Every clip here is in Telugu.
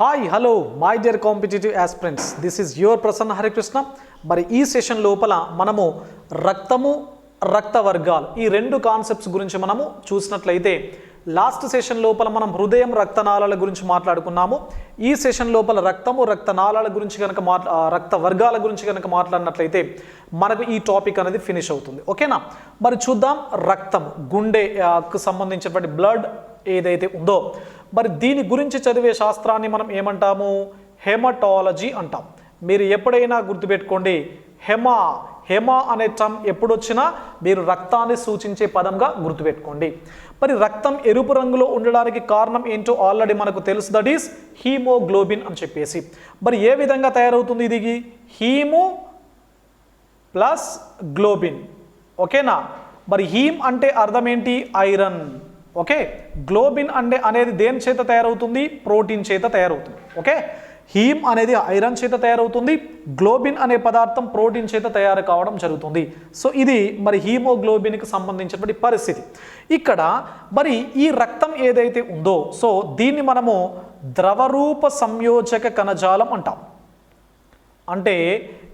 Hi hello my dear competitive aspirants, this is your Prasanna Harikrishna. మరి ఈ సెషన్ లోపల మనము రక్తము రక్త వర్గాలు ఈ రెండు కాన్సెప్ట్స్ గురించి మనము చూసినట్లయితే లాస్ట్ సెషన్ లోపల మనం హృదయం రక్తనాళాల గురించి మాట్లాడుకున్నాము. ఈ సెషన్ లోపల రక్తము రక్తనాళాల గురించి కనుక రక్త వర్గాల గురించి కనుక మాట్లాడినట్లయితే మనకు ఈ టాపిక్ అనేది ఫినిష్ అవుతుంది. ఓకేనా? మరి చూద్దాం. రక్తం గుండెకు సంబంధించినటువంటి బ్లడ్ ఏదైతే ఉందో మరి దీని గురించి చదివే శాస్త్రాన్ని మనం ఏమంటాము? హెమటాలజీ అంటాం. మీరు ఎప్పుడైనా గుర్తుపెట్టుకోండి, హెమా అనే టర్మ్ ఎప్పుడు వచ్చినా మీరు రక్తాన్ని సూచించే పదంగా గుర్తుపెట్టుకోండి. మరి రక్తం ఎరుపు రంగులో ఉండడానికి కారణం ఏంటో ఆల్రెడీ మనకు తెలుసు, దట్ ఈస్ హీమోగ్లోబిన్ అని చెప్పేసి. మరి ఏ విధంగా తయారవుతుంది ఇది? Haemo plus globin. ఓకేనా? మరి హీమ్ అంటే అర్థం ఏంటి? ఐరన్. ఓకే, గ్లోబిన్ అనేది దేని చేత తయారవుతుంది? ప్రోటీన్ చేత తయారవుతుంది. ఓకే, హీమ్ అనేది ఐరన్ చేత తయారవుతుంది, గ్లోబిన్ అనే పదార్థం ప్రోటీన్ చేత తయారు కావడం జరుగుతుంది. సో ఇది మరి హీమోగ్లోబిన్కి సంబంధించినటువంటి పరిస్థితి. ఇక్కడ మరి ఈ రక్తం ఏదైతే ఉందో సో దీన్ని మనము ద్రవరూప సంయోజక కణజాలం అంటాం. అంటే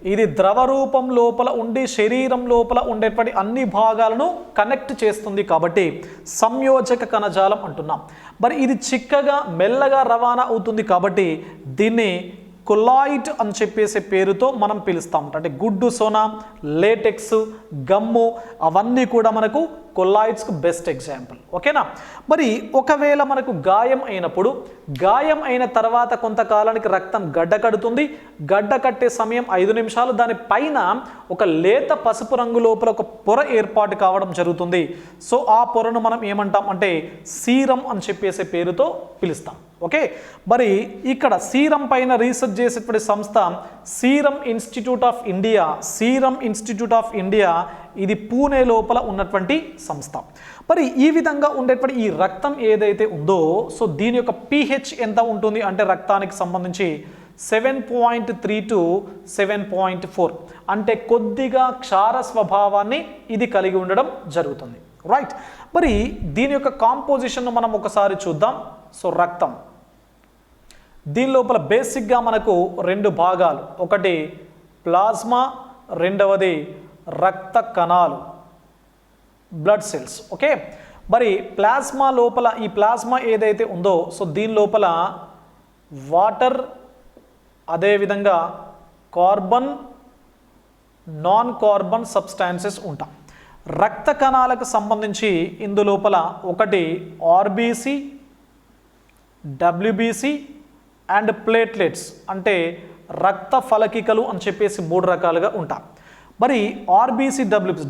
ఇది ద్రవ రూపం లోపల ఉండి శరీరం లోపల ఉండేటువంటి అన్ని భాగాలను కనెక్ట్ చేస్తుంది కాబట్టి సంయోజక కణజాలం అంటున్నాం. మరి ఇది చిక్కగా మెల్లగా రవాణా అవుతుంది కాబట్టి దీన్ని కొలాయిడ్ అని చెప్పేసే పేరుతో మనం పిలుస్తాం. అంటే గుడ్డు సోన, లేటెక్స్, గమ్ము అవన్నీ కూడా మనకు కొలాయిడ్స్కు బెస్ట్ ఎగ్జాంపుల్. ఓకేనా? మరి ఒకవేళ మనకు గాయం అయినప్పుడు గాయం అయిన తర్వాత కొంతకాలానికి రక్తం గడ్డ కడుతుంది. గడ్డ కట్టే సమయం 5 నిమిషాలు. దాని పైన ఒక లేత పసుపు రంగు లోపల ఒక పొర ఏర్పాటు కావడం జరుగుతుంది. సో ఆ పొరను మనం ఏమంటాం అంటే సీరం అని చెప్పేసే పేరుతో పిలుస్తాం. ఓకే, మరి ఇక్కడ సీరం పైన రీసెర్చ్ చేసేటువంటి సంస్థ serum institute of India. Serum institute of India ఇది పూణే లోపల ఉన్నటువంటి సంస్థ. మరి ఈ విధంగా ఉండేటువంటి ఈ రక్తం ఏదైతే ఉందో సో దీని యొక్క pH ఎంత ఉంటుంది అంటే రక్తానికి సంబంధించి 7.3 to 7.4, అంటే కొద్దిగా క్షార స్వభావాన్ని ఇది కలిగి ఉండడం జరుగుతుంది. రైట్, మరి దీని యొక్క కాంపోజిషన్ మనం ఒకసారి చూద్దాం. సో రక్తం దీని లోపల బేసిక్గా మనకు 2 భాగాలు, ఒకటి ప్లాస్మా, రెండవది రక్త కణాలు, బ్లడ్ సెల్స్. ఓకే, మరి ప్లాస్మా లోపల ఈ ప్లాస్మా ఏదైతే ఉందో సో దీని లోపల వాటర్, అదేవిధంగా కార్బన్, నాన్ కార్బన్ సబ్స్టాన్సెస్ ఉంటాయి. రక్త కణాలకు సంబంధించి ఇందులోపల ఒకటి ఆర్బీసీ, డబ్ల్యూబీసీ అండ్ ప్లేట్లెట్స్, అంటే రక్త ఫలకికలు అని చెప్పేసి 3 రకాలుగా ఉంటాయి. మరి ఆర్బీసీ,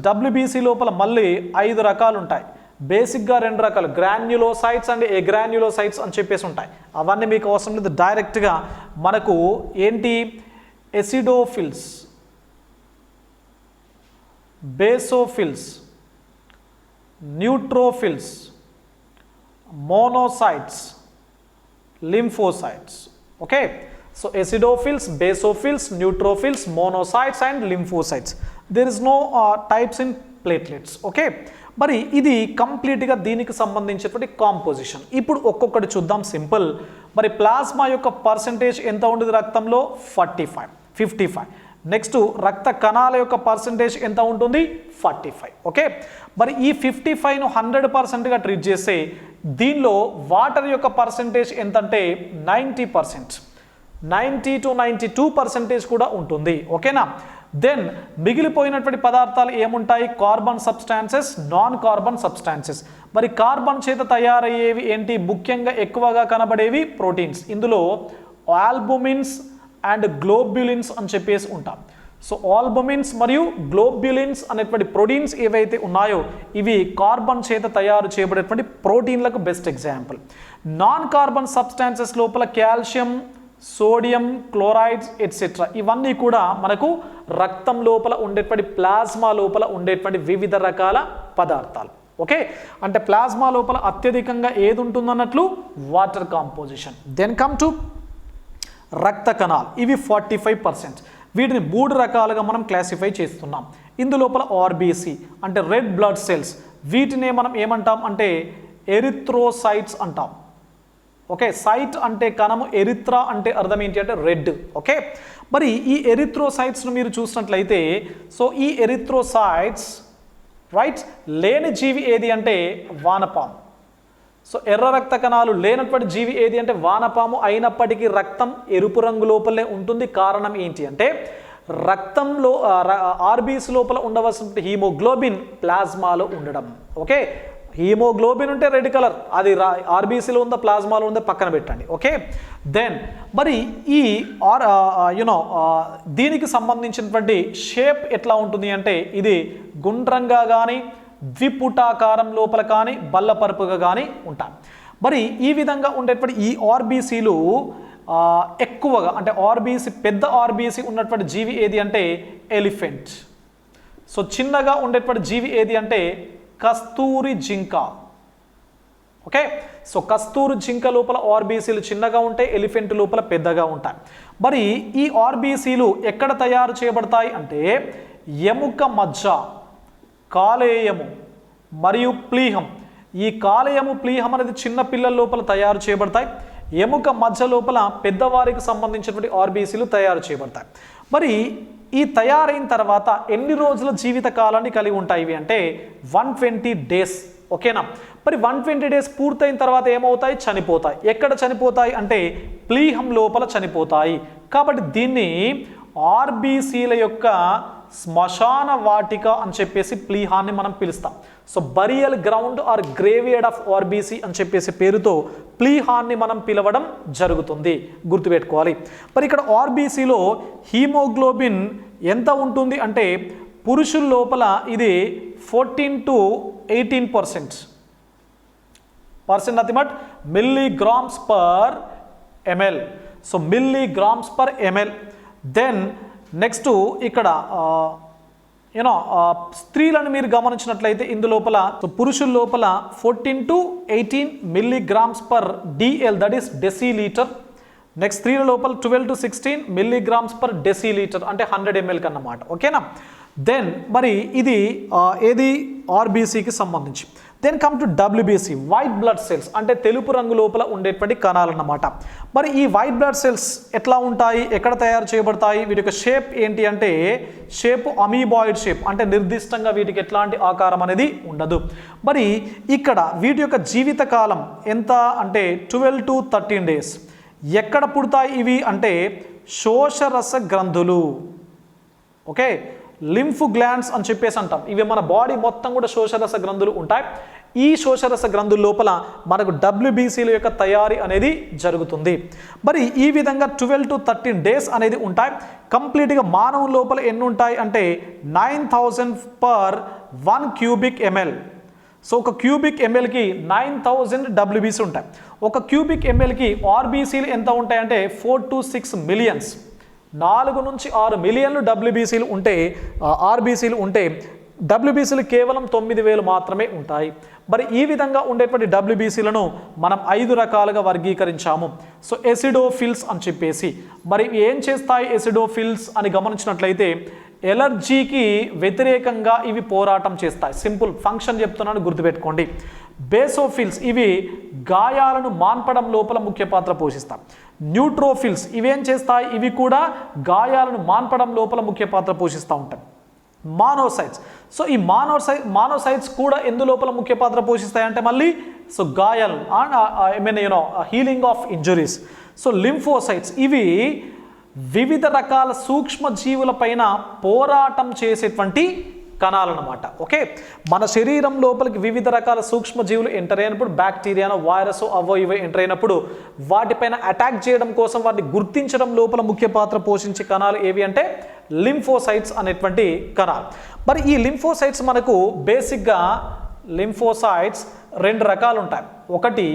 డబ్ల్యూబీసీ లోపల మళ్ళీ 5 రకాలు ఉంటాయి. బేసిక్గా 2 రకాలు, గ్రాన్యులోసైట్స్ అండ్ ఎగ్రాన్యులోసైట్స్ అని చెప్పేసి ఉంటాయి. అవన్నీ మీకు అవసరం లేదు, డైరెక్ట్గా మనకు ఏంటి acidophils, basophils, neutrophils, monocytes, lymphocytes. Okay, so acidophils, basophils, neutrophils, monocytes and lymphocytes. There is no types in platelets. Okay, మరి ఇది కంప్లీట్గా దీనికి సంబంధించినటువంటి కాంపోజిషన్. ఇప్పుడు ఒక్కొక్కటి చూద్దాం. సింపుల్. మరి ప్లాస్మా యొక్క పర్సంటేజ్ ఎంత ఉండదు రక్తంలో? 55. నెక్స్ట్ రక్త కణాల యొక్క పర్సంటేజ్ ఎంత ఉంటుంది? 45. ఓకే, మరి ఈ 55ను 100%గా ట్రీట్ చేస్తే దీనిలో వాటర్ యొక్క పర్సంటేజ్ ఎంతంటే 90%, 90 to 92% కూడా ఉంటుంది. ఓకేనా? దెన్ మిగిలిపోయినటువంటి పదార్థాలు ఏముంటాయి? Carbon substances, non carbon substances. మరి కార్బన్ చేత తయారయ్యేవి ఏంటి? ముఖ్యంగా ఎక్కువగా కనబడేవి ప్రోటీన్స్. ఇందులో ఆల్బుమిన్స్ అండ్ గ్లోబ్యులిన్స్ అని చెప్పేసి ఉంటాం. సో ఆల్బుమిన్స్ మరియు గ్లోబ్యులిన్స్ అనేటువంటి ప్రోటీన్స్ ఏవైతే ఉన్నాయో ఇవి కార్బన్ చేత తయారు చేయబడేటువంటి ప్రోటీన్లకు best example. Non carbon substances లోపల కాల్షియం, సోడియం, క్లోరైడ్స్ ఎట్సెట్రా ఇవన్నీ కూడా మనకు రక్తం లోపల ఉండేటువంటి ప్లాస్మా లోపల ఉండేటువంటి వివిధ రకాల పదార్థాలు. ఓకే, అంటే ప్లాస్మా లోపల అత్యధికంగా ఏది ఉంటుందన్నట్లు? Water composition. Then come to రక్త కణాలు, ఇవి 45%. వీటిని 3 రకాలుగా మనం క్లాసిఫై చేస్తున్నాం. ఇందులోపల ఆర్బీసీ అంటే రెడ్ బ్లడ్ సెల్స్, వీటినే మనం ఏమంటాం అంటే ఎరిథ్రోసైట్స్ అంటాం. ఓకే, సైట్ అంటే కణము, ఎరిత్రా అంటే అర్థం ఏంటి అంటే రెడ్. ఓకే, మరి ఈ ఎరిథ్రోసైట్స్ను మీరు చూసినట్లయితే సో ఈ ఎరిథ్రోసైట్స్ రైట్ లేని జీవి ఏది అంటే వానపాము. సో ఎర్ర రక్త కణాలు లేనటువంటి జీవి ఏది అంటే వానపాము. అయినప్పటికీ రక్తం ఎరుపు రంగు లోపలే ఉంటుంది. కారణం ఏంటి అంటే రక్తంలో ఆర్బీసీ లోపల ఉండవలసిన హీమోగ్లోబిన్ ప్లాజ్మాలో ఉండడం. ఓకే, హీమోగ్లోబిన్ ఉంటే రెడ్ కలర్, అది ఆర్బీసీలో ఉందా ప్లాజ్మాలో ఉందా పక్కన పెట్టండి. ఓకే, దెన్ మరి ఈ దీనికి సంబంధించినటువంటి షేప్ ఎట్లా ఉంటుంది అంటే ఇది గుండ్రంగా కానీ ద్విపుటాకారం లోపల కానీ బల్లపరుపుగా కానీ ఉంటాయి. మరి ఈ విధంగా ఉండేటువంటి ఈ ఆర్బీసీలు ఎక్కువగా అంటే ఆర్బీసీ పెద్ద ఆర్బీసీ ఉన్నటువంటి జీవి ఏది అంటే ఎలిఫెంట్. సో చిన్నగా ఉండేటువంటి జీవి ఏది అంటే కస్తూరి జింక. ఓకే, సో కస్తూరి జింక లోపల ఆర్బీసీలు చిన్నగా ఉంటాయి, ఎలిఫెంట్ లోపల పెద్దగా ఉంటాయి. మరి ఈ ఆర్బీసీలు ఎక్కడ తయారు చేయబడతాయి అంటే ఎముక మజ్జ, కాలేయము మరియు ప్లీహం. ఈ కాలేయము ప్లీహం అనేది చిన్న పిల్లల లోపల తయారు చేయబడతాయి. ఎముక మధ్య లోపల పెద్దవారికి సంబంధించినటువంటి ఆర్బీసీలు తయారు చేయబడతాయి. మరి ఈ తయారైన తర్వాత ఎన్ని రోజుల జీవిత కాలాన్ని కలిగి ఉంటాయి ఇవి అంటే 120 డేస్. ఓకేనా, మరి 120 డేస్ పూర్తయిన తర్వాత ఏమవుతాయి? చనిపోతాయి. ఎక్కడ చనిపోతాయి అంటే ప్లీహం లోపల చనిపోతాయి. కాబట్టి దీన్ని ఆర్బీసీల యొక్క శ్మశాన వాటిక అని చెప్పేసి ప్లీహాన్ని మనం పిలుస్తాం. So burial ground or graveyard of RBC అని చెప్పేసి పేరుతో ప్లీహాన్ని మనం పిలవడం జరుగుతుంది, గుర్తుపెట్టుకోవాలి. మరి ఇక్కడ ఆర్బీసీలో హీమోగ్లోబిన్ ఎంత ఉంటుంది అంటే పురుషుల లోపల ఇది 14 to 18% nothing but milligrams per ML. So milligrams per ML. Then next ఇక్కడ స్త్రీలను మీరు గమనించినట్లయితే ఇందులోపల పురుషుల లోపల 14 to 18 milligrams per DL, that is decilitre. Next స్త్రీల లోపల 12 to 16 మిల్లీగ్రామ్స్ పర్ డెసిలీటర్ అంటే 100 ml అన్నమాట. ఓకేనా, దెన్ మరి ఇది ఏది ఆర్బీసీకి సంబంధించి. Then come to WBC, white blood cells అంటే తెలుపు రంగు లోపల ఉండేటువంటి కణాలు అన్నమాట. మరి ఈ వైట్ బ్లడ్ సెల్స్ ఎట్లా ఉంటాయి, ఎక్కడ తయారు చేయబడతాయి, వీటి యొక్క షేప్ ఏంటి అంటే షేప్ అమీబాయిడ్ షేప్, అంటే నిర్దిష్టంగా వీటికి ఎట్లాంటి ఆకారం అనేది ఉండదు. మరి ఇక్కడ వీటి యొక్క జీవిత కాలం ఎంత అంటే 12 to 13 డేస్. ఎక్కడ పుడతాయి ఇవి అంటే శోషరస గ్రంథులు. ఓకే, లింఫ్ గ్లాండ్స్ అని చెప్పేసి అంటాం. ఇవి మన బాడీ మొత్తం కూడా శోషరస గ్రంథులు ఉంటాయి. ఈ శోషరస గ్రంథుల లోపల మనకు డబ్ల్యూబీసీల యొక్క తయారీ అనేది జరుగుతుంది. మరి ఈ విధంగా 12 to 13 డేస్ అనేది ఉంటాయి. కంప్లీట్గా మానవ లోపల ఎన్ని ఉంటాయి అంటే 9000 per 1 cubic ml. సో ఒక క్యూబిక్ ఎంఎల్కి 9000 డబ్ల్యూబీసీ ఉంటాయి. ఒక క్యూబిక్ ఎంఎల్కి ఆర్బీసీలు ఎంత ఉంటాయి అంటే 4 to 6 మిలియన్స్, 4 నుంచి 6 మిలియన్లు డబ్ల్యూబీసీలు ఉంటే ఆర్బీసీలు ఉంటే డబ్ల్యూబీసీలు కేవలం 9000 మాత్రమే ఉంటాయి. మరి ఈ విధంగా ఉండేటువంటి డబ్ల్యూబీసీలను మనం 5 రకాలుగా వర్గీకరించాము. సో ఎసిడోఫిల్స్ అని చెప్పేసి. మరి ఏం చేస్తాయి ఎసిడోఫిల్స్ అని గమనించినట్లయితే ఎలర్జీకి వ్యతిరేకంగా ఇవి పోరాటం చేస్తాయి. సింపుల్ ఫంక్షన్ చెప్తున్నాను, గుర్తుపెట్టుకోండి. బేసోఫిల్స్ ఇవి గాయాలను మాన్పడం లోపల ముఖ్య పాత్ర పోషిస్తాయి. న్యూట్రోఫిల్స్ ఇవేం చేస్తాయి, ఇవి కూడా గాయాలను మాన్పడం లోపల ముఖ్య పాత్ర పోషిస్తూ ఉంటాయి. మానోసైట్స్, సో ఈ మానోసైట్స్ కూడా ఎందు లోపల ముఖ్య పాత్ర పోషిస్తాయి అంటే మళ్ళీ సో గాయాలు healing of injuries. So lymphocytes ఇవి వివిధ రకాల సూక్ష్మ జీవుల పైన పోరాటం చేసేటువంటి కణాలు అన్నమాట. ఓకే, మన శరీరం లోపలికి వివిధ రకాల సూక్ష్మ జీవులు ఎంటర్ అయినప్పుడు బ్యాక్టీరియానో వైరస్ అవో ఇవో ఎంటర్ అయినప్పుడు వాటిపైన అటాక్ చేయడం కోసం వాటిని గుర్తించడం లోపల ముఖ్య పాత్ర పోషించే కణాలు ఏవి అంటే లింఫోసైట్స్ అనేటువంటి కణాలు. మరి ఈ లింఫోసైట్స్ మనకు బేసిక్గా లింఫోసైట్స్ 2 రకాలు ఉంటాయి. ఒకటి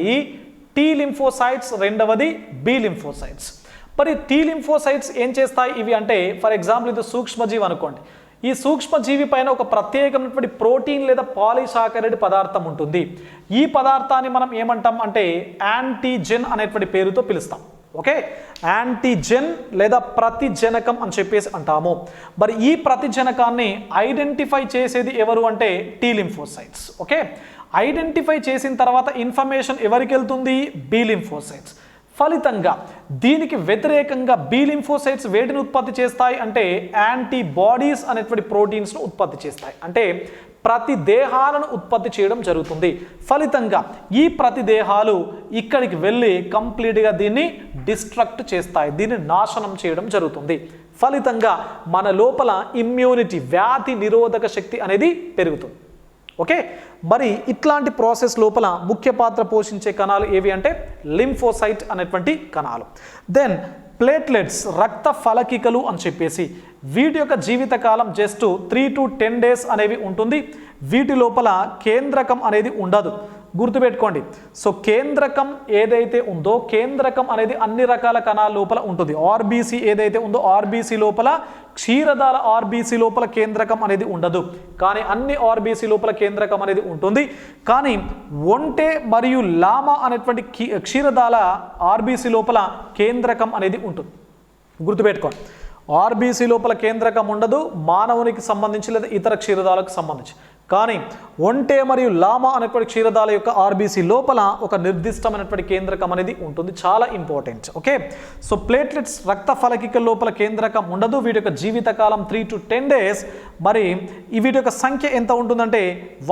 టీ లింఫోసైట్స్, రెండవది బి లింఫోసైట్స్. మరి టీ లింఫోసైట్స్ ఏం చేస్తాయి ఇవి అంటే ఫర్ ఎగ్జాంపుల్ ఇది సూక్ష్మజీవి అనుకోండి. ఈ సూక్ష్మజీవి పైన ఒక ప్రత్యేకమైనటువంటి ప్రోటీన్ లేదా పాలీసాకరైడ్ పదార్థం ఉంటుంది. ఈ పదార్థాన్ని మనం ఏమంటాం అంటే యాంటీజెన్ అనేటువంటి పేరుతో పిలుస్తాం. ఓకే, యాంటీజెన్ లేదా ప్రతిజనకం అని చెప్పేసి అంటాము. మరి ఈ ప్రతిజనకాన్ని ఐడెంటిఫై చేసేది ఎవరు అంటే టీ లింఫోసైట్స్. ఓకే, ఐడెంటిఫై చేసిన తర్వాత ఇన్ఫర్మేషన్ ఎవరికి వెళ్తుంది? B lymphocytes. ఫలితంగా దీనికి వ్యతిరేకంగా బి లింఫోసైట్స్ వేటిని ఉత్పత్తి చేస్తాయి అంటే యాంటీబాడీస్ అనేటువంటి ప్రోటీన్స్ను ఉత్పత్తి చేస్తాయి. అంటే ప్రతిదేహాలను ఉత్పత్తి చేయడం జరుగుతుంది. ఫలితంగా ఈ ప్రతిదేహాలు ఇక్కడికి వెళ్ళి కంప్లీట్గా దీన్ని డిస్ట్రక్ట్ చేస్తాయి, దీన్ని నాశనం చేయడం జరుగుతుంది. ఫలితంగా మన లోపల ఇమ్యూనిటీ, వ్యాధి నిరోధక శక్తి అనేది పెరుగుతుంది. ఓకే, మరి ఇట్లాంటి ప్రాసెస్ లోపల ముఖ్య పాత్ర పోషించే కణాలు ఏవి అంటే లింఫోసైట్ అనేటువంటి కణాలు. దెన్ ప్లేట్లెట్స్, రక్త ఫలకికలు అని చెప్పేసి వీటి యొక్క జీవితకాలం జస్ట్ 3 to 10 days అనేవి ఉంటుంది. వీటి లోపల కేంద్రకం అనేది ఉండదు, గుర్తుపెట్టుకోండి. సో కేంద్రకం ఏదైతే ఉందో, కేంద్రకం అనేది అన్ని రకాల కణాల లోపల ఉంటుంది. ఆర్బీసీ ఏదైతే ఉందో ఆర్బీసీ లోపల, క్షీరదాల ఆర్బీసీ లోపల కేంద్రకం అనేది ఉండదు. కానీ అన్ని ఆర్బీసీ లోపల కేంద్రకం అనేది ఉంటుంది. కానీ ఒంటె మరియు లామా అనేటువంటి క్షీరదాల ఆర్బీసీ లోపల కేంద్రకం అనేది ఉంటుంది, గుర్తుపెట్టుకోండి. ఆర్బీసీ లోపల కేంద్రకం ఉండదు మానవునికి సంబంధించి లేదా ఇతర క్షీరదాలకు సంబంధించి. కానీ ఒంటె మరియు లామా అనేటువంటి క్షీరదాల యొక్క ఆర్బీసీ లోపల ఒక నిర్దిష్టమైనటువంటి కేంద్రకం అనేది ఉంటుంది, చాలా ఇంపార్టెంట్. ఓకే, సో ప్లేట్లెట్స్, రక్త ఫలకికల లోపల కేంద్రకం ఉండదు. వీటి యొక్క జీవితకాలం 3 to 10 days. మరి వీటి యొక్క సంఖ్య ఎంత ఉంటుందంటే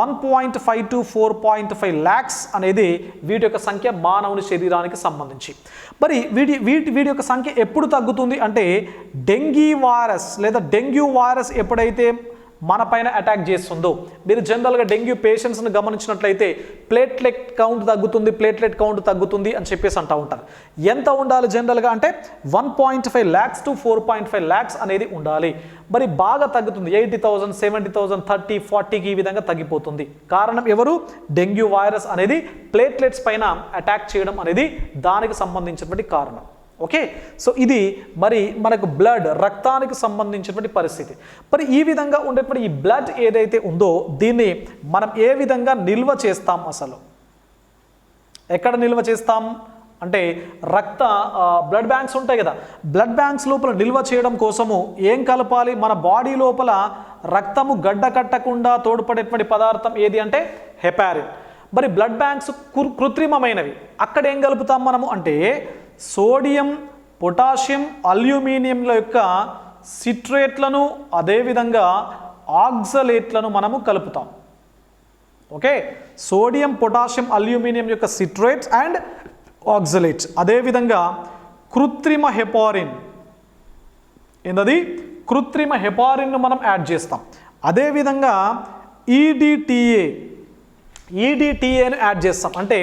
1.5 to 4.5 lakhs అనేది వీటి యొక్క సంఖ్య మానవుని శరీరానికి సంబంధించి. మరి వీటి యొక్క సంఖ్య ఎప్పుడు తగ్గుతుంది అంటే డెంగీ వైరస్ లేదా డెంగ్యూ వైరస్ ఎప్పుడైతే మన పైన అటాక్ చేస్తుందో, మీరు జనరల్గా డెంగ్యూ పేషెంట్స్ని గమనించినట్లయితే ప్లేట్లెట్ కౌంట్ తగ్గుతుంది అని చెప్పేసి అంటూ ఉంటారు. ఎంత ఉండాలి జనరల్గా అంటే 1.5 lakhs to 4.5 lakhs అనేది ఉండాలి. మరి బాగా తగ్గుతుంది, 80,000, 70,000, 30, 40కి ఈ విధంగా తగ్గిపోతుంది. కారణం ఎవరు? డెంగ్యూ వైరస్ అనేది ప్లేట్లెట్స్ పైన అటాక్ చేయడం అనేది దానికి సంబంధించినటువంటి కారణం. ఓకే, సో ఇది మరి మనకు బ్లడ్, రక్తానికి సంబంధించినటువంటి పరిస్థితి. మరి ఈ విధంగా ఉండేటువంటి ఈ బ్లడ్ ఏదైతే ఉందో దీన్ని మనం ఏ విధంగా నిల్వ చేస్తాం? అసలు ఎక్కడ నిల్వ చేస్తాం అంటే బ్లడ్ బ్యాంక్స్ ఉంటాయి కదా, బ్లడ్ బ్యాంక్స్ లోపల నిల్వ చేయడం కోసము ఏం కలపాలి? మన బాడీ లోపల రక్తము గడ్డ కట్టకుండా తోడ్పడేటువంటి పదార్థం ఏది అంటే హెపారిన్. మరి బ్లడ్ బ్యాంక్స్ కృత్రిమమైనవి. అక్కడ ఏం కలుపుతాం మనము అంటే సోడియం, పొటాషియం, అల్యూమినియంల యొక్క సిట్రేట్లను, అదేవిధంగా ఆక్సలేట్లను మనము కలుపుతాం. ఓకే, సోడియం, పొటాషియం, అల్యూమినియం యొక్క సిట్రేట్స్ అండ్ ఆక్సలేట్స్. అదేవిధంగా కృత్రిమ హెపారిన్, ఏంటది? కృత్రిమ హెపారిన్ను మనం యాడ్ చేస్తాం. అదేవిధంగా ఈడిటిఏను యాడ్ చేస్తాం, అంటే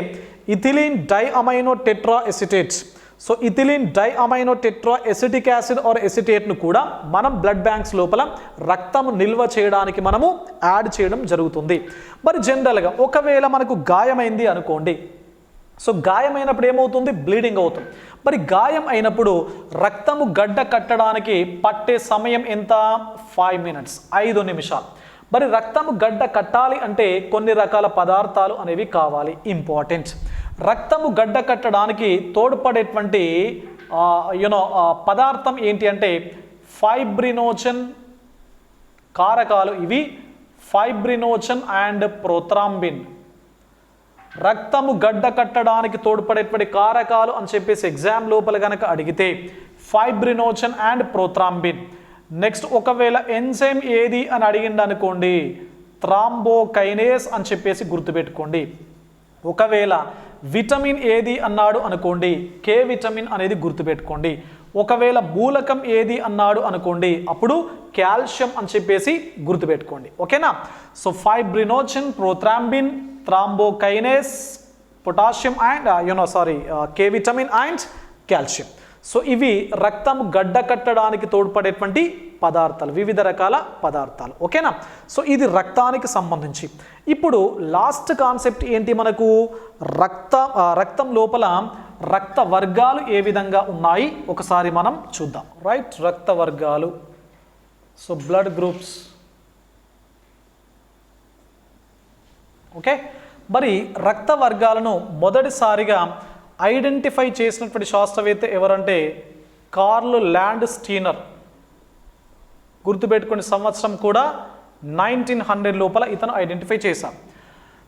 ethylene diamino tetra acetate. So ethylene diamino tetra acetic acid or ఎసిటేట్ను కూడా మనం బ్లడ్ బ్యాంక్స్ లోపల రక్తము నిల్వ చేయడానికి మనము యాడ్ చేయడం జరుగుతుంది. మరి జనరల్గా ఒకవేళ మనకు గాయమైంది అనుకోండి, సో గాయమైనప్పుడు ఏమవుతుంది? బ్లీడింగ్ అవుతుంది. మరి గాయం అయినప్పుడు రక్తము గడ్డ కట్టడానికి పట్టే సమయం ఎంత? 5 minutes, 5 నిమిషాలు. మరి రక్తము గడ్డ కట్టాలి అంటే కొన్ని రకాల పదార్థాలు అనేవి కావాలి, ఇంపార్టెంట్. రక్తము గడ్డ కట్టడానికి తోడ్పడేటువంటి పదార్థం ఏంటి అంటే ఫైబ్రినోజన్ కారకాలు. ఇవి ఫైబ్రినోజన్ అండ్ ప్రోథ్రాంబిన్. రక్తము గడ్డ కట్టడానికి తోడ్పడేటువంటి కారకాలు అని చెప్పేసి ఎగ్జామ్ లోపల కనుక అడిగితే ఫైబ్రినోజన్ అండ్ ప్రోథ్రాంబిన్. నెక్స్ట్ ఒకవేళ ఎంజైమ్ ఏది అని అడిగింది అనుకోండి, థ్రాంబోకైనేస్ అని చెప్పేసి గుర్తుపెట్టుకోండి. ఒకవేళ విటమిన్ ఏది అన్నాడు అనుకోండి, కే విటమిన్ అనేది గుర్తుపెట్టుకోండి. ఒకవేళ మూలకం ఏది అన్నాడు అనుకోండి, అప్పుడు కాల్షియం అని చెప్పేసి గుర్తుపెట్టుకోండి. ఓకేనా? So fibrinogen, prothrombin, థ్రాంబోకైనేస్, potassium and K vitamin and calcium. So ఇవి రక్తం గడ్డ కట్టడానికి తోడ్పడేటువంటి పదార్థాలు, వివిధ రకాల పదార్థాలు. ఓకేనా? సో ఇది రక్తానికి సంబంధించి. ఇప్పుడు లాస్ట్ కాన్సెప్ట్ ఏంటి మనకు? రక్తం లోపల రక్త వర్గాలు ఏ విధంగా ఉన్నాయి ఒకసారి మనం చూద్దాం. రైట్, రక్త వర్గాలు. So blood groups. ఓకే, మరి రక్త వర్గాలను మొదటిసారిగా ఐడెంటిఫై చేసినటువంటి శాస్త్రవేత్త ఎవరంటే కార్ల్ ల్యాండ్ స్టీనర్. గుర్తుపెట్టుకునే సంవత్సరం కూడా 1900 లోపల ఇతను ఐడెంటిఫై చేశారు.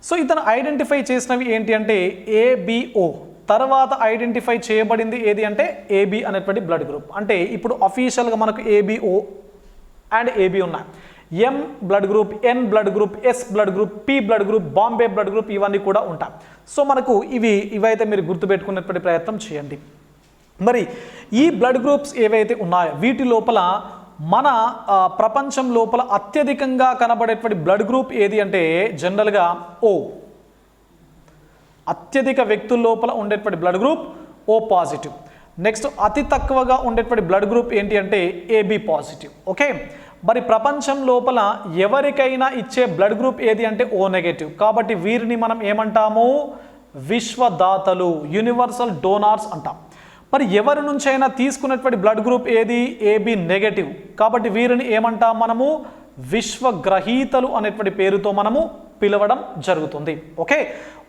సో ఇతను ఐడెంటిఫై చేసినవి ఏంటి అంటే ఏబిఓ. తర్వాత ఐడెంటిఫై చేయబడింది ఏది అంటే ఏబి అనేటువంటి బ్లడ్ గ్రూప్. అంటే ఇప్పుడు అఫీషియల్గా మనకు ఏబిఓ అండ్ ఏబి ఉన్నాయి. M blood group, N blood group, S blood group, P blood group, Bombay blood group ఇవన్నీ కూడా ఉంటాయి. సో మనకు ఇవైతే మీరు గుర్తుపెట్టుకునేటువంటి ప్రయత్నం చేయండి. మరి ఈ బ్లడ్ గ్రూప్స్ ఏవైతే ఉన్నాయో వీటి లోపల మన ప్రపంచం లోపల అత్యధికంగా కనబడేటువంటి బ్లడ్ గ్రూప్ ఏది అంటే జనరల్గా ఓ. అత్యధిక వ్యక్తుల లోపల ఉండేటువంటి blood group O positive. Next అతి తక్కువగా ఉండేటువంటి బ్లడ్ గ్రూప్ ఏంటి అంటే ఏబి పాజిటివ్. ఓకే, మరి ప్రపంచం లోపల ఎవరికైనా ఇచ్చే బ్లడ్ గ్రూప్ ఏది అంటే ఓ నెగటివ్. కాబట్టి వీరిని మనం ఏమంటాము? విశ్వదాతలు, యూనివర్సల్ డోనార్స్ అంటాం. మరి ఎవరి నుంచైనా తీసుకున్నటువంటి బ్లడ్ గ్రూప్ ఏది? AB negative. కాబట్టి వీరిని ఏమంటాం మనము? విశ్వగ్రహీతలు అనేటువంటి పేరుతో మనము పిలవడం జరుగుతుంది. ఓకే,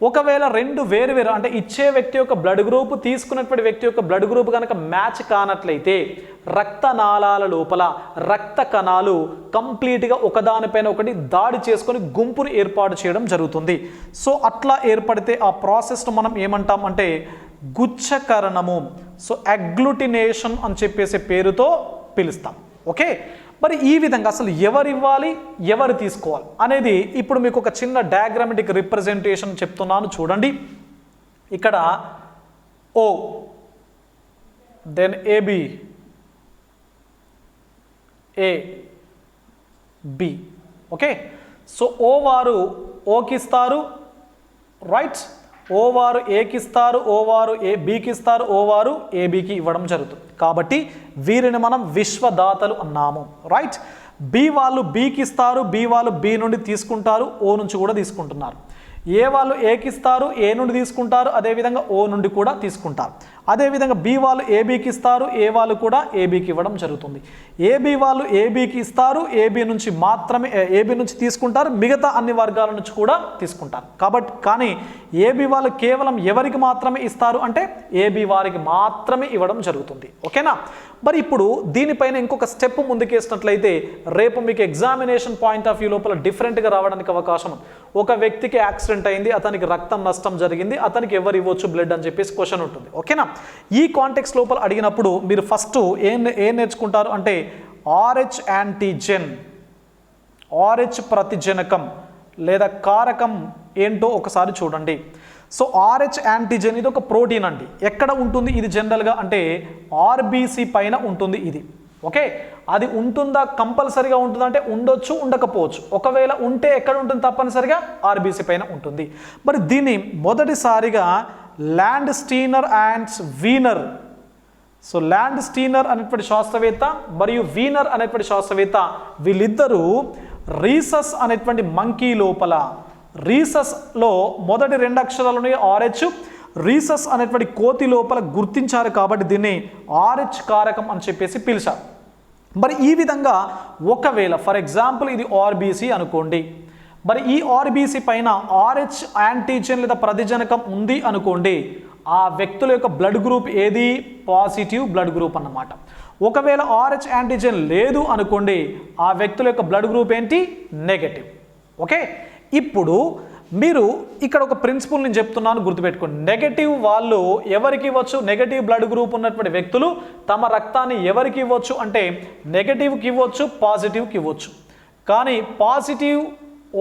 ఒకవేళ రెండు వేరు అంటే ఇచ్చే వ్యక్తి యొక్క బ్లడ్ గ్రూప్ తీసుకున్నటువంటి వ్యక్తి యొక్క బ్లడ్ గ్రూప్ కనుక మ్యాచ్ కానట్లయితే రక్తనాళాల లోపల రక్త కణాలు కంప్లీట్గా ఒకదానిపైన ఒకటి దాడి చేసుకొని గుంపును ఏర్పాటు చేయడం జరుగుతుంది. సో అట్లా ఏర్పడితే ఆ ప్రాసెస్ను మనం ఏమంటాం అంటే గుచ్ఛకరణము. సో అగ్లూటినేషన్ అని చెప్పేసి పేరుతో పిలుస్తాం. ఓకే, మరి ఈ విధంగా అసలు ఎవరు ఇవ్వాలి, ఎవరు తీసుకోవాలి అనేది ఇప్పుడు మీకు ఒక చిన్న డయాగ్రామెటిక్ రిప్రజెంటేషన్ చెప్తున్నాను చూడండి. ఇక్కడ ఓ, దెన్ ఏబి, ఏ, బి. ఓకే, సో ఓ వారు ఓకి ఇస్తారు, రైట్. ఓ వారు ఏకి ఇస్తారు, ఓ వారు బికి ఇస్తారు, ఓ వారు ఏబికి ఇవ్వడం జరుగుతుంది. కాబట్టి వీరిని మనం విశ్వదాతలు అన్నాము, రైట్. బి వాళ్ళు బికి ఇస్తారు, బి వాళ్ళు బి నుండి తీసుకుంటారు, ఓ నుంచి కూడా తీసుకుంటున్నారు. ఏ వాళ్ళు ఏకి ఇస్తారు, ఏ నుండి తీసుకుంటారు, అదేవిధంగా ఓ నుండి కూడా తీసుకుంటారు. అదేవిధంగా బి వాళ్ళు ఏబికి ఇస్తారు, ఏ వాళ్ళు కూడా ఏబికి ఇవ్వడం జరుగుతుంది. ఏబి వాళ్ళు ఏబికి ఇస్తారు, ఏబి నుంచి మాత్రమే ఏబి నుంచి తీసుకుంటారు, మిగతా అన్ని వర్గాల నుంచి కూడా తీసుకుంటారు. కాబట్టి కానీ ఏబి వాళ్ళు కేవలం ఎవరికి మాత్రమే ఇస్తారు అంటే ఏబి వారికి మాత్రమే ఇవ్వడం జరుగుతుంది. ఓకేనా. మరి ఇప్పుడు దీనిపైన ఇంకొక స్టెప్ ముందుకేసినట్లయితే రేపు మీకు ఎగ్జామినేషన్ పాయింట్ ఆఫ్ వ్యూ లోపల డిఫరెంట్గా రావడానికి అవకాశం ఉంది. ఒక వ్యక్తికి యాక్సిడెంట్ అయింది, అతనికి రక్తం నష్టం జరిగింది, అతనికి ఎవరు ఇవ్వచ్చు బ్లడ్ అని చెప్పేసి క్వశ్చన్ ఉంటుంది. ఓకేనా. ఈ కాంటెక్స్ట్ లోపల అడిగినప్పుడు మీరు ఫస్ట్ ఏం నేర్చుకుంటారు అంటే RH యాంటీజెన్, RH ప్రతిజనకం లేదా కారకం ఏంటో ఒకసారి చూడండి. సో RH యాంటీజెన్ ఇది ఒక ప్రోటీన్ అండి. ఎక్కడ ఉంటుంది ఇది జనరల్గా అంటే RBC పైన ఉంటుంది ఇది. ఓకే, అది ఉంటుందా? కంపల్సరీగా ఉంటుందా అంటే ఉండొచ్చు, ఉండకపోవచ్చు. ఒకవేళ ఉంటే ఎక్కడ ఉంటుంది? తప్పనిసరిగా RBC పైన ఉంటుంది. మరి దీన్ని మొదటిసారిగా Landsteiner and Wiener. So Landsteiner అనేటువంటి శాస్త్రవేత్త మరియు వీనర్ అనేటువంటి శాస్త్రవేత్త వీళ్ళిద్దరూ రీసస్ అనేటువంటి మంకీ లోపల, రీసస్లో మొదటి 2 అక్షరాలు RH, రీసస్ అనేటువంటి కోతి లోపల గుర్తించారు. కాబట్టి దీన్ని RH కారకం అని చెప్పేసి పిలిచారు. మరి ఈ విధంగా ఒకవేళ ఫర్ ఎగ్జాంపుల్ ఇది RBC అనుకోండి, మరి ఈ RBC పైన RH యాంటీజెన్ లేదా ప్రతిజనకం ఉంది అనుకోండి, ఆ వ్యక్తుల యొక్క బ్లడ్ గ్రూప్ ఏది? పాజిటివ్ బ్లడ్ గ్రూప్ అన్నమాట. ఒకవేళ RH యాంటీజెన్ లేదు అనుకోండి, ఆ వ్యక్తుల యొక్క బ్లడ్ గ్రూప్ ఏంటి? నెగటివ్. ఓకే, ఇప్పుడు మీరు ఇక్కడ ఒక ప్రిన్సిపల్ నేను చెప్తున్నాను, గుర్తుపెట్టుకోండి. నెగటివ్ వాళ్ళు ఎవరికి ఇవ్వచ్చు? నెగటివ్ బ్లడ్ గ్రూప్ ఉన్నటువంటి వ్యక్తులు తమ రక్తాన్ని ఎవరికి ఇవ్వచ్చు అంటే నెగటివ్కి ఇవ్వచ్చు, పాజిటివ్కి ఇవ్వచ్చు. కానీ positive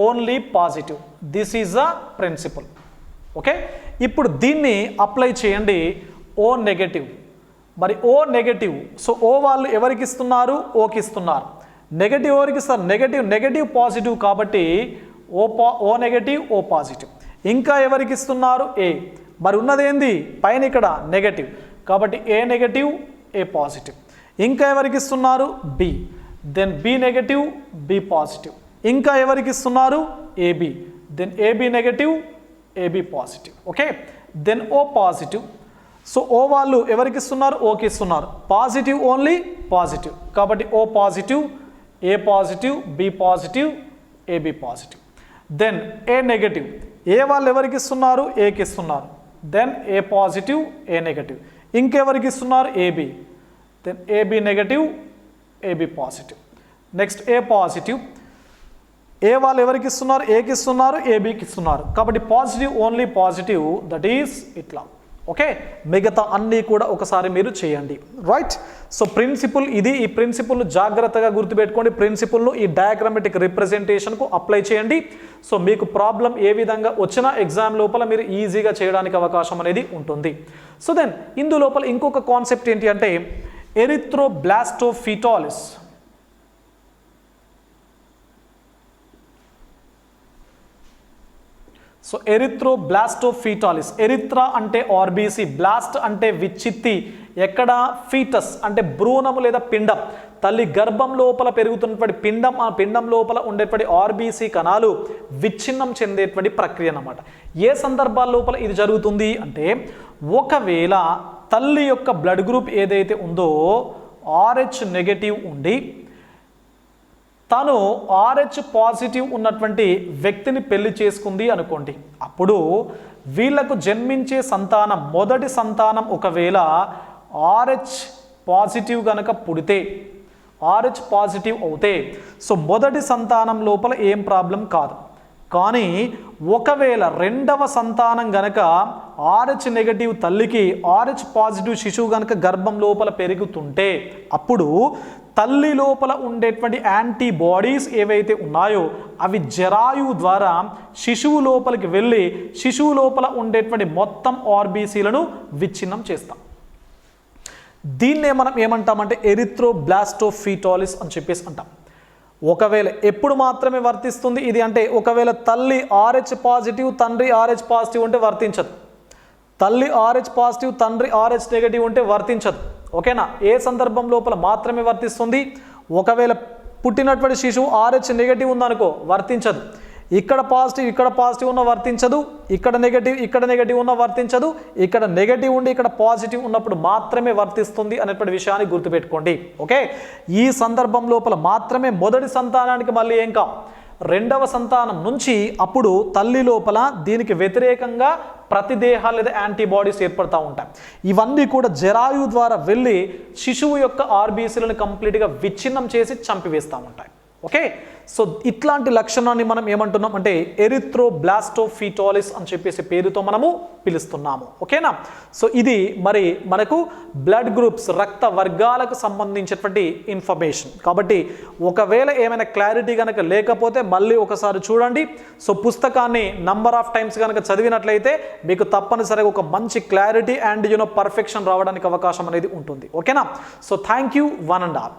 only positive. This is a principle. Okay, ఇప్పుడు దీన్ని అప్లై చేయండి. ఓ నెగటివ్, మరి ఓ నెగటివ్. సో ఓ వాళ్ళు ఎవరికి ఇస్తున్నారు? ఓకి ఇస్తున్నారు. నెగటివ్ ఎవరికి ఇస్తారు? Negative positive. కాబట్టి ఓ నెగటివ్, ఓ పాజిటివ్. ఇంకా ఎవరికి ఇస్తున్నారు? ఏ. మరి ఉన్నదేంది పైన ఇక్కడ? నెగటివ్. కాబట్టి ఏ నెగటివ్, ఏ పాజిటివ్. ఇంకా ఎవరికి ఇస్తున్నారు? B. Then B negative, B positive. ఇంకా ఎవరికి ఇస్తున్నారు? AB. Then AB negative, AB positive. Okay, then O positive. So O వాళ్ళు ఎవరికి ఇస్తున్నారు? ఓకి ఇస్తున్నారు. Positive only positive. కాబట్టి O positive, A positive, B positive, AB positive. Then A negative. A వాళ్ళు ఎవరికి ఇస్తున్నారు? ఏకి ఇస్తున్నారు. Then A positive A negative. ఇంకెవరికి ఇస్తున్నారు? AB, then AB negative AB positive. Next A positive, A వాళ్ళు ఎవరికి ఇస్తున్నారు? ఏకి ఇస్తున్నారు, ఏబికి ఇస్తున్నారు. కాబట్టి positive only positive, that is ఇట్లా. ఓకే, మిగతా అన్నీ కూడా ఒకసారి మీరు చేయండి. రైట్. సో ప్రిన్సిపుల్ ఇది. ఈ ప్రిన్సిపుల్ను జాగ్రత్తగా గుర్తుపెట్టుకోండి. ప్రిన్సిపుల్ను ఈ డయాగ్రామెటిక్ రిప్రజెంటేషన్కు అప్లై చేయండి. సో మీకు ప్రాబ్లం ఏ విధంగా వచ్చినా ఎగ్జామ్ లోపల మీరు ఈజీగా చేయడానికి అవకాశం అనేది ఉంటుంది. సో దెన్ ఇందు లోపల ఇంకొక కాన్సెప్ట్ ఏంటి అంటే ఎరిథ్రోబ్లాస్టోఫీటాలిస్. సో ఎరిథ్రోబ్లాస్టోఫీటాలిస్, ఎరిథ్రా అంటే ఆర్బీసీ, బ్లాస్ట్ అంటే విచ్చిత్తి, ఎక్కడ ఫీటస్ అంటే భ్రూణము లేదా పిండం, తల్లి గర్భం లోపల పెరుగుతున్నటువంటి పిండం, ఆ పిండం లోపల ఉండేటువంటి ఆర్బీసీ కణాలు విచ్ఛిన్నం చెందేటువంటి ప్రక్రియ అన్నమాట. ఏ సందర్భాల లోపల ఇది జరుగుతుంది అంటే ఒకవేళ తల్లి యొక్క బ్లడ్ గ్రూప్ ఏదైతే ఉందో RH నెగటివ్ ఉండి తను RH పాజిటివ్ ఉన్నటువంటి వ్యక్తిని పెళ్లి చేసుకుంది అనుకోండి. అప్పుడు వీళ్లకు జన్మించే సంతానం, మొదటి సంతానం ఒకవేళ RH పాజిటివ్ కనుక పుడితే, RH పాజిటివ్ అవుతే, సో మొదటి సంతానం లోపల ఏం ప్రాబ్లం కాదు. కానీ ఒకవేళ రెండవ సంతానం గనక RH నెగటివ్ తల్లికి RH పాజిటివ్ శిశువు గనక గర్భం లోపల పెరుగుతుంటే అప్పుడు తల్లి లోపల ఉండేటువంటి యాంటీబాడీస్ ఏవైతే ఉన్నాయో అవి జరాయువు ద్వారా శిశువు లోపలికి వెళ్ళి శిశువు లోపల ఉండేటువంటి మొత్తం ఆర్బీసీలను విచ్ఛిన్నం చేస్తాం. దీన్నే మనం ఏమంటామంటే ఎరిథ్రోబ్లాస్టోఫీటాలిస్ అని చెప్పేసి అంటాం. ఒకవేళ ఎప్పుడు మాత్రమే వర్తిస్తుంది ఇది అంటే ఒకవేళ తల్లి RH పాజిటివ్ తండ్రి RH పాజిటివ్ ఉంటే వర్తించదు. తల్లి RH పాజిటివ్ తండ్రి RH నెగటివ్ ఉంటే వర్తించదు. ఓకేనా? ఏ సందర్భం లోపల మాత్రమే వర్తిస్తుంది? ఒకవేళ పుట్టినటువంటి శిశువు RH నెగటివ్ ఉందనుకో వర్తించదు. ఇక్కడ పాజిటివ్ ఉన్న వర్తించదు, ఇక్కడ నెగటివ్ ఉన్న వర్తించదు, ఇక్కడ నెగటివ్ ఉండి ఇక్కడ పాజిటివ్ ఉన్నప్పుడు మాత్రమే వర్తిస్తుంది అనేటువంటి విషయాన్ని గుర్తుపెట్టుకోండి. ఓకే, ఈ సందర్భం లోపల మాత్రమే మొదటి సంతానానికి మళ్ళీ ఏం కావు, రెండవ సంతానం నుంచి అప్పుడు తల్లి లోపల దీనికి వ్యతిరేకంగా ప్రతిదేహాలు లేదా యాంటీబాడీస్ ఏర్పడుతూ ఉంటాయి. ఇవన్నీ కూడా జరాయువు ద్వారా వెళ్ళి శిశువు యొక్క ఆర్బీసీలను కంప్లీట్గా విచ్ఛిన్నం చేసి చంపివేస్తూ ఉంటాయి. ఓకే, సో ఇట్లాంటి లక్షణాన్ని మనం ఏమంటున్నాం అంటే ఎరిథ్రోబ్లాస్టోఫీటాలిస్ అని చెప్పేసి పేరుతో మనము పిలుస్తున్నాము. ఓకేనా? సో ఇది మరి మనకు బ్లడ్ గ్రూప్స్, రక్త వర్గాలకు సంబంధించినటువంటి ఇన్ఫర్మేషన్. కాబట్టి ఒకవేళ ఏమైనా క్లారిటీ కనుక లేకపోతే మళ్ళీ ఒకసారి చూడండి. సో పుస్తకాన్ని నంబర్ ఆఫ్ టైమ్స్ కనుక చదివినట్లయితే మీకు తప్పనిసరిగా ఒక మంచి క్లారిటీ అండ్ పర్ఫెక్షన్ రావడానికి అవకాశం అనేది ఉంటుంది. ఓకేనా? So thank you one and all.